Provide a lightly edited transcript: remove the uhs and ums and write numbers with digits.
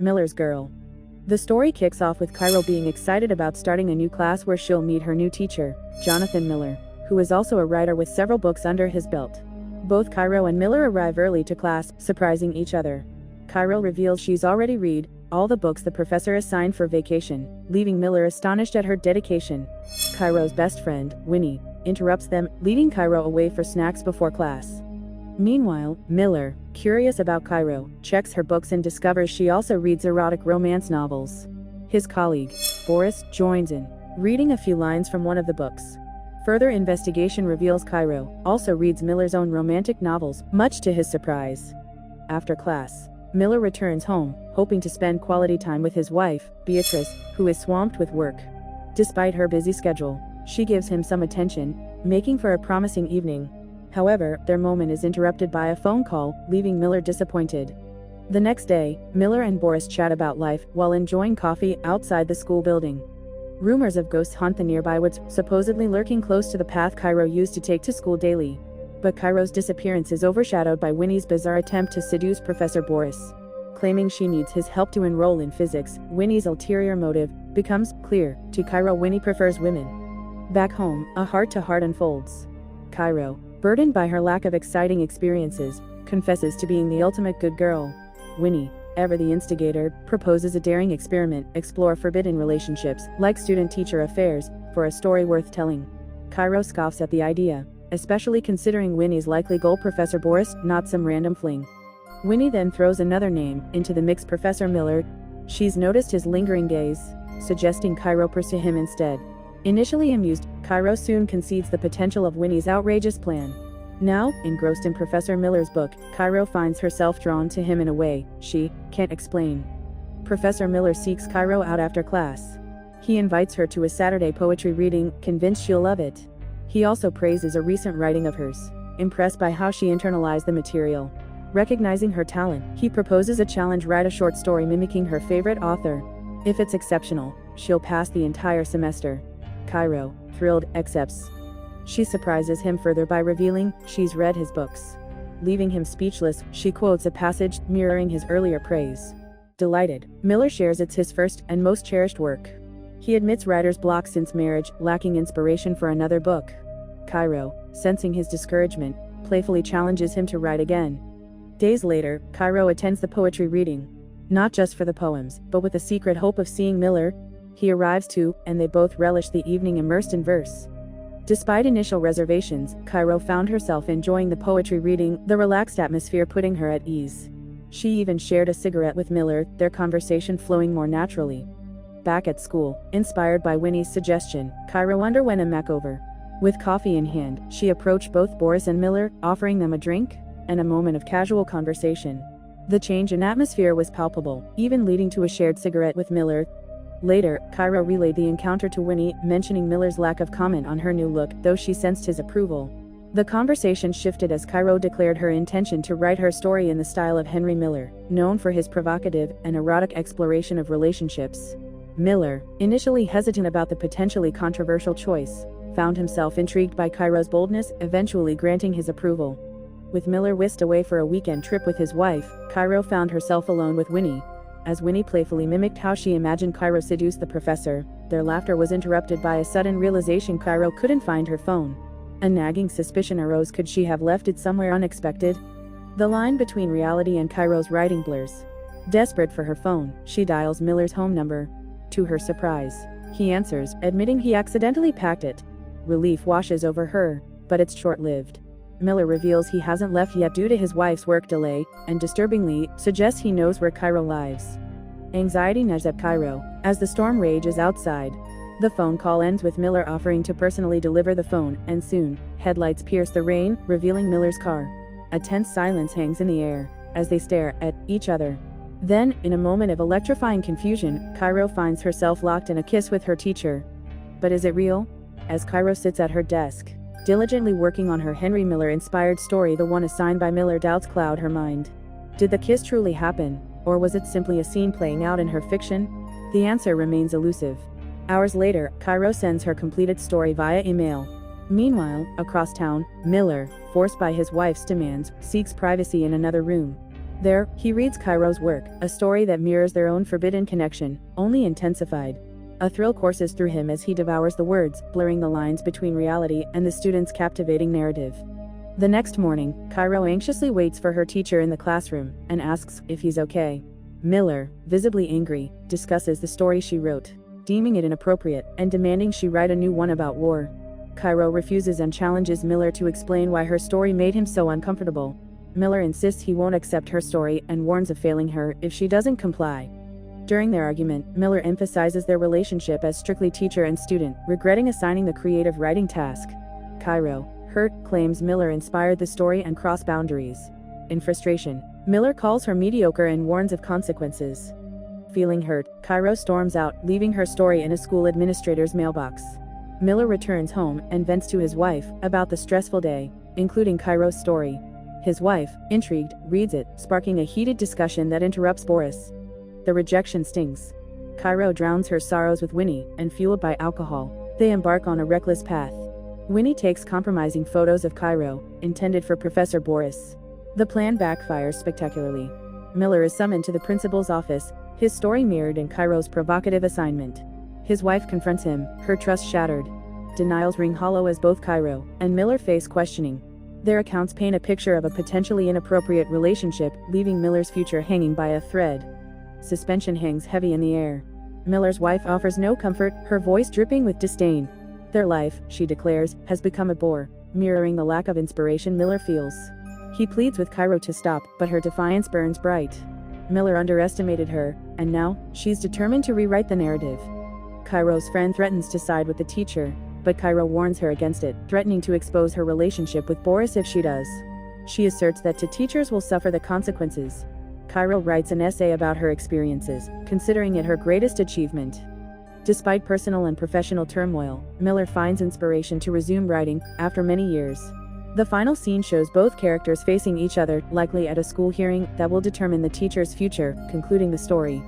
Miller's Girl. The story kicks off with Cairo being excited about starting a new class where she'll meet her new teacher, Jonathan Miller, who is also a writer with several books under his belt. Both Cairo and Miller arrive early to class, surprising each other. Cairo reveals she's already read all the books the professor assigned for vacation, leaving Miller astonished at her dedication. Cairo's best friend, Winnie, interrupts them, leading Cairo away for snacks before class. Meanwhile, Miller, curious about Cairo, checks her books and discovers she also reads erotic romance novels. His colleague, Boris, joins in, reading a few lines from one of the books. Further investigation reveals Cairo also reads Miller's own romantic novels, much to his surprise. After class, Miller returns home, hoping to spend quality time with his wife, Beatrice, who is swamped with work. Despite her busy schedule, she gives him some attention, making for a promising evening. However, their moment is interrupted by a phone call, leaving Miller disappointed. The next day, Miller and Boris chat about life while enjoying coffee outside the school building. Rumors of ghosts haunt the nearby woods, supposedly lurking close to the path Cairo used to take to school daily. But Cairo's disappearance is overshadowed by Winnie's bizarre attempt to seduce Professor Boris. Claiming she needs his help to enroll in physics, Winnie's ulterior motive becomes clear. To Cairo, Winnie prefers women. Back home, a heart-to-heart unfolds. Cairo, burdened by her lack of exciting experiences, confesses to being the ultimate good girl. Winnie, ever the instigator, proposes a daring experiment, explore forbidden relationships, like student-teacher affairs, for a story worth telling. Cairo scoffs at the idea, especially considering Winnie's likely goal, Professor Boris, not some random fling. Winnie then throws another name into the mix, Professor Miller. She's noticed his lingering gaze, suggesting Cairo pursue him instead. Initially amused, Cairo soon concedes the potential of Winnie's outrageous plan. Now, engrossed in Professor Miller's book, Cairo finds herself drawn to him in a way she can't explain. Professor Miller seeks Cairo out after class. He invites her to a Saturday poetry reading, convinced she'll love it. He also praises a recent writing of hers, impressed by how she internalized the material. Recognizing her talent, he proposes a challenge: write a short story mimicking her favorite author. If it's exceptional, she'll pass the entire semester. Cairo, thrilled, accepts. She surprises him further by revealing she's read his books. Leaving him speechless, she quotes a passage mirroring his earlier praise. Delighted, Miller shares it's his first and most cherished work. He admits writer's block since marriage, lacking inspiration for another book. Cairo, sensing his discouragement, playfully challenges him to write again. Days later, Cairo attends the poetry reading. Not just for the poems, but with the secret hope of seeing Miller. He arrives too, and they both relish the evening immersed in verse. Despite initial reservations, Cairo found herself enjoying the poetry reading, the relaxed atmosphere putting her at ease. She even shared a cigarette with Miller, their conversation flowing more naturally. Back at school, inspired by Winnie's suggestion, Cairo underwent a makeover. With coffee in hand, she approached both Boris and Miller, offering them a drink and a moment of casual conversation. The change in atmosphere was palpable, even leading to a shared cigarette with Miller. Later, Cairo relayed the encounter to Winnie, mentioning Miller's lack of comment on her new look, though she sensed his approval. The conversation shifted as Cairo declared her intention to write her story in the style of Henry Miller, known for his provocative and erotic exploration of relationships. Miller, initially hesitant about the potentially controversial choice, found himself intrigued by Cairo's boldness, eventually granting his approval. With Miller whisked away for a weekend trip with his wife, Cairo found herself alone with Winnie. As Winnie playfully mimicked how she imagined Cairo seduced the professor, their laughter was interrupted by a sudden realization: Cairo couldn't find her phone. A nagging suspicion arose: could she have left it somewhere unexpected? The line between reality and Cairo's writing blurs. Desperate for her phone, she dials Miller's home number. To her surprise, he answers, admitting he accidentally packed it. Relief washes over her, but it's short-lived. Miller reveals he hasn't left yet due to his wife's work delay, and disturbingly, suggests he knows where Cairo lives. Anxiety nudges at Cairo, as the storm rages outside. The phone call ends with Miller offering to personally deliver the phone, and soon, headlights pierce the rain, revealing Miller's car. A tense silence hangs in the air, as they stare at each other. Then, in a moment of electrifying confusion, Cairo finds herself locked in a kiss with her teacher. But is it real? As Cairo sits at her desk, diligently working on her Henry Miller-inspired story, the one assigned by Miller, doubts cloud her mind. Did the kiss truly happen, or was it simply a scene playing out in her fiction? The answer remains elusive. Hours later, Cairo sends her completed story via email. Meanwhile, across town, Miller, forced by his wife's demands, seeks privacy in another room. There, he reads Cairo's work, a story that mirrors their own forbidden connection, only intensified. A thrill courses through him as he devours the words, blurring the lines between reality and the student's captivating narrative. The next morning, Cairo anxiously waits for her teacher in the classroom, and asks if he's okay. Miller, visibly angry, discusses the story she wrote, deeming it inappropriate, and demanding she write a new one about war. Cairo refuses and challenges Miller to explain why her story made him so uncomfortable. Miller insists he won't accept her story and warns of failing her if she doesn't comply. During their argument, Miller emphasizes their relationship as strictly teacher and student, regretting assigning the creative writing task. Cairo, hurt, claims Miller inspired the story and crossed boundaries. In frustration, Miller calls her mediocre and warns of consequences. Feeling hurt, Cairo storms out, leaving her story in a school administrator's mailbox. Miller returns home and vents to his wife about the stressful day, including Cairo's story. His wife, intrigued, reads it, sparking a heated discussion that interrupts Boris. The rejection stings. Cairo drowns her sorrows with Winnie, and fueled by alcohol, they embark on a reckless path. Winnie takes compromising photos of Cairo, intended for Professor Boris. The plan backfires spectacularly. Miller is summoned to the principal's office, his story mirrored in Cairo's provocative assignment. His wife confronts him, her trust shattered. Denials ring hollow as both Cairo and Miller face questioning. Their accounts paint a picture of a potentially inappropriate relationship, leaving Miller's future hanging by a thread. Suspension hangs heavy in the air. Miller's wife offers no comfort, her voice dripping with disdain. Their life, she declares, has become a bore, mirroring the lack of inspiration Miller feels. He pleads with Cairo to stop, but her defiance burns bright. Miller underestimated her, and now, she's determined to rewrite the narrative. Cairo's friend threatens to side with the teacher, but Cairo warns her against it, threatening to expose her relationship with Boris if she does. She asserts that teachers will suffer the consequences. Cairo writes an essay about her experiences, considering it her greatest achievement. Despite personal and professional turmoil, Miller finds inspiration to resume writing, after many years. The final scene shows both characters facing each other, likely at a school hearing that will determine the teacher's future, concluding the story.